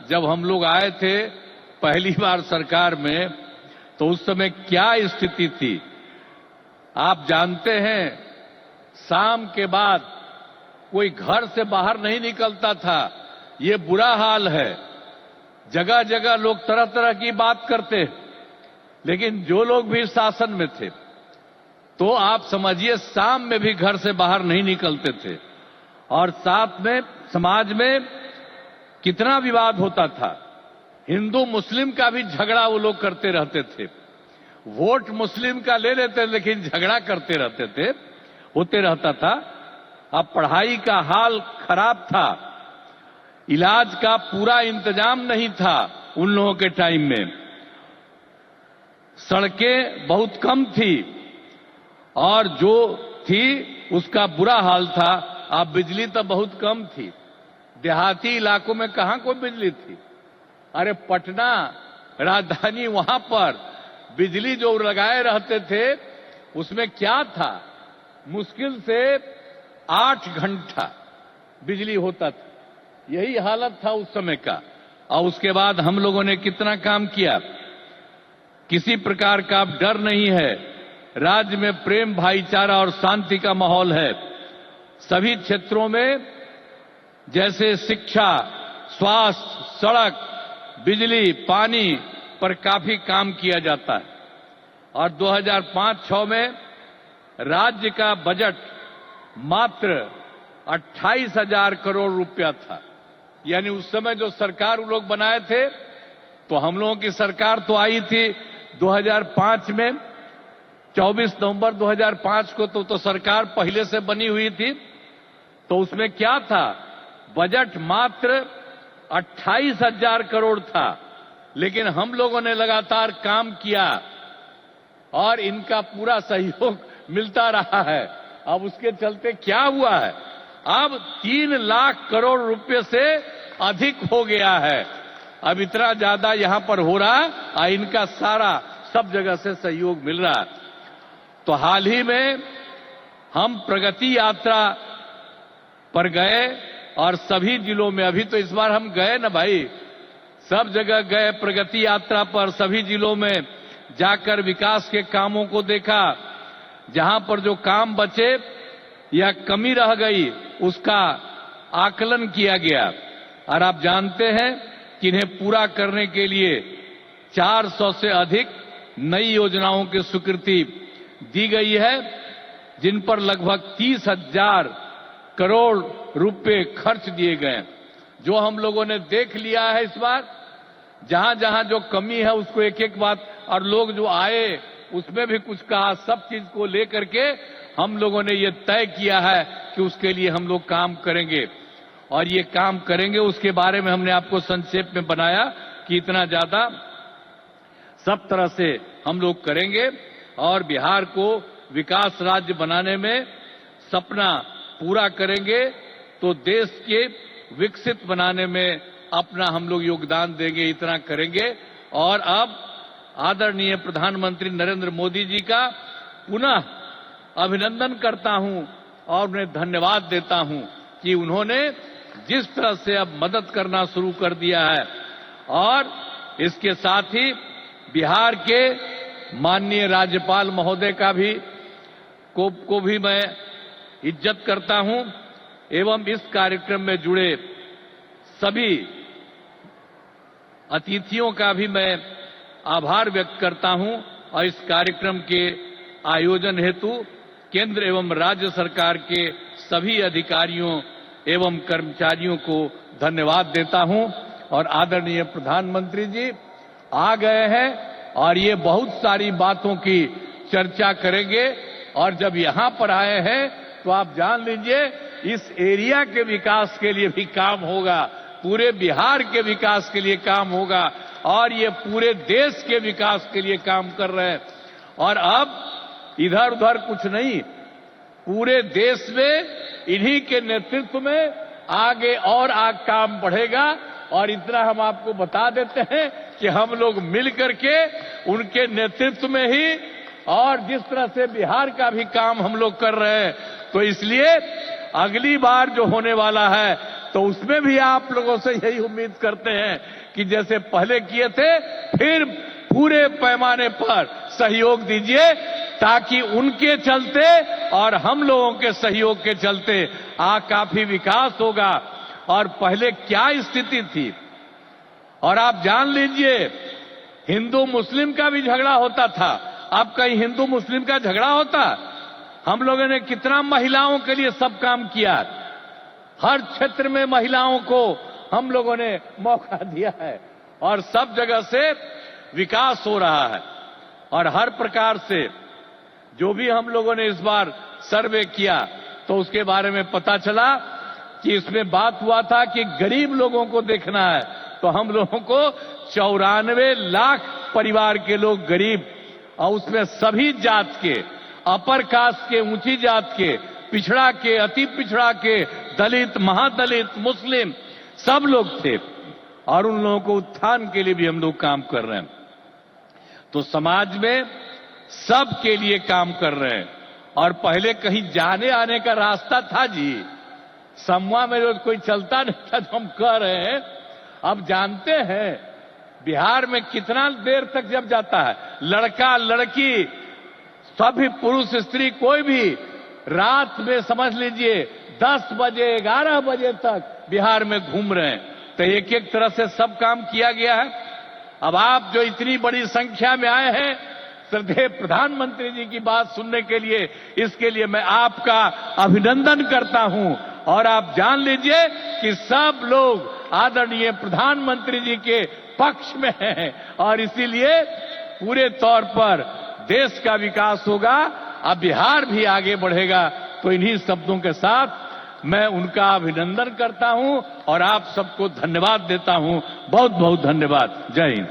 जब हम लोग आए थे पहली बार सरकार में, तो उस समय क्या स्थिति थी आप जानते हैं। शाम के बाद कोई घर से बाहर नहीं निकलता था। ये बुरा हाल है। जगह जगह लोग तरह तरह की बात करते, लेकिन जो लोग भी शासन में थे, तो आप समझिए शाम में भी घर से बाहर नहीं निकलते थे। और साथ में समाज में कितना विवाद होता था। हिंदू मुस्लिम का भी झगड़ा वो लोग करते रहते थे। वोट मुस्लिम का ले लेते, लेकिन झगड़ा करते रहते थे, होते रहता था। अब पढ़ाई का हाल खराब था, इलाज का पूरा इंतजाम नहीं था उन लोगों के टाइम में। सड़कें बहुत कम थी और जो थी उसका बुरा हाल था। अब बिजली तो बहुत कम थी। देहाती इलाकों में कहां कोई बिजली थी। अरे पटना राजधानी, वहां पर बिजली जो लगाए रहते थे उसमें क्या था, मुश्किल से 8 घंटा बिजली होता था। यही हालत था उस समय का। और उसके बाद हम लोगों ने कितना काम किया। किसी प्रकार का अब डर नहीं है। राज्य में प्रेम, भाईचारा और शांति का माहौल है। सभी क्षेत्रों में जैसे शिक्षा, स्वास्थ्य, सड़क, बिजली, पानी पर काफी काम किया जाता है। और 2005-06 में राज्य का बजट मात्र 28,000 करोड़ रुपया था। यानी उस समय जो सरकार वो लोग बनाए थे, तो हम लोगों की सरकार तो आई थी 2005 में, 24 नवंबर 2005 को तो सरकार पहले से बनी हुई थी। तो उसमें क्या था, बजट मात्र 28,000 करोड़ था। लेकिन हम लोगों ने लगातार काम किया और इनका पूरा सहयोग मिलता रहा है। अब उसके चलते क्या हुआ है, अब 3 लाख करोड़ रुपए से अधिक हो गया है। अब इतना ज्यादा यहां पर हो रहा है और इनका सारा सब जगह से सहयोग मिल रहा है। तो हाल ही में हम प्रगति यात्रा पर गए और सभी जिलों में, अभी तो इस बार हम गए ना भाई, सब जगह गए प्रगति यात्रा पर। सभी जिलों में जाकर विकास के कामों को देखा। जहां पर जो काम बचे या कमी रह गई उसका आकलन किया गया। और आप जानते हैं कि इन्हें पूरा करने के लिए 400 से अधिक नई योजनाओं की स्वीकृति दी गई है, जिन पर लगभग 30,000 करोड़ रुपए खर्च दिए गए। जो हम लोगों ने देख लिया है इस बार, जहां जहां जो कमी है उसको एक एक बात, और लोग जो आए उसमें भी कुछ कहा, सब चीज को लेकर के हम लोगों ने ये तय किया है कि उसके लिए हम लोग काम करेंगे। और ये काम करेंगे उसके बारे में हमने आपको संक्षेप में बनाया कि इतना ज्यादा सब तरह से हम लोग करेंगे और बिहार को विकास राज्य बनाने में सपना पूरा करेंगे। तो देश के विकसित बनाने में अपना हम लोग योगदान देंगे, इतना करेंगे। और अब आदरणीय प्रधानमंत्री नरेंद्र मोदी जी का पुनः अभिनंदन करता हूं और उन्हें धन्यवाद देता हूं कि उन्होंने जिस तरह से अब मदद करना शुरू कर दिया है। और इसके साथ ही बिहार के माननीय राज्यपाल महोदय का भी को भी मैं इज्जत करता हूं एवं इस कार्यक्रम में जुड़े सभी अतिथियों का भी मैं आभार व्यक्त करता हूं। और इस कार्यक्रम के आयोजन हेतु केंद्र एवं राज्य सरकार के सभी अधिकारियों एवं कर्मचारियों को धन्यवाद देता हूं। और आदरणीय प्रधानमंत्री जी आ गए हैं और ये बहुत सारी बातों की चर्चा करेंगे। और जब यहां पर आए हैं तो आप जान लीजिए इस एरिया के विकास के लिए भी काम होगा, पूरे बिहार के विकास के लिए काम होगा और ये पूरे देश के विकास के लिए काम कर रहे हैं। और अब इधर उधर कुछ नहीं, पूरे देश में इन्हीं के नेतृत्व में आगे और काम बढ़ेगा। और इतना हम आपको बता देते हैं कि हम लोग मिल करके उनके नेतृत्व में ही और जिस तरह से बिहार का भी काम हम लोग कर रहे हैं, तो इसलिए अगली बार जो होने वाला है तो तो उसमें भी आप लोगों से यही उम्मीद करते हैं कि जैसे पहले किए थे फिर पूरे पैमाने पर सहयोग दीजिए, ताकि उनके चलते और हम लोगों के सहयोग के चलते काफी विकास होगा। और पहले क्या स्थिति थी, और आप जान लीजिए हिंदू मुस्लिम का भी झगड़ा होता था। अब कहीं हिंदू मुस्लिम का झगड़ा होता? हम लोगों ने कितना महिलाओं के लिए सब काम किया, हर क्षेत्र में महिलाओं को हम लोगों ने मौका दिया है और सब जगह से विकास हो रहा है। और हर प्रकार से जो भी हम लोगों ने इस बार सर्वे किया तो उसके बारे में पता चला कि इसमें बात हुआ था कि गरीब लोगों को देखना है, तो हम लोगों को 94 लाख परिवार के लोग गरीब, और उसमें सभी जात के, अपर कास्ट के, ऊंची जात के, पिछड़ा के, अति पिछड़ा के, दलित, महादलित, मुस्लिम, सब लोग थे। और उन लोगों को उत्थान के लिए भी हम लोग काम कर रहे हैं। तो समाज में सब के लिए काम कर रहे हैं। और पहले कहीं जाने आने का रास्ता था जी, समूह में जो कोई चलता नहीं था, तो हम कह रहे हैं अब जानते हैं बिहार में कितना देर तक जब जाता है, लड़का लड़की सभी पुरुष स्त्री कोई भी रात में समझ लीजिए 10 बजे 11 बजे तक बिहार में घूम रहे हैं। तो एक एक तरह से सब काम किया गया है। अब आप जो इतनी बड़ी संख्या में आए हैं श्रद्धेय प्रधानमंत्री जी की बात सुनने के लिए, इसके लिए मैं आपका अभिनंदन करता हूं। और आप जान लीजिए कि सब लोग आदरणीय प्रधानमंत्री जी के पक्ष में हैं और इसीलिए पूरे तौर पर देश का विकास होगा, अब बिहार भी आगे बढ़ेगा। तो इन्हीं शब्दों के साथ मैं उनका अभिनंदन करता हूं और आप सबको धन्यवाद देता हूं। बहुत बहुत धन्यवाद। जय हिंद।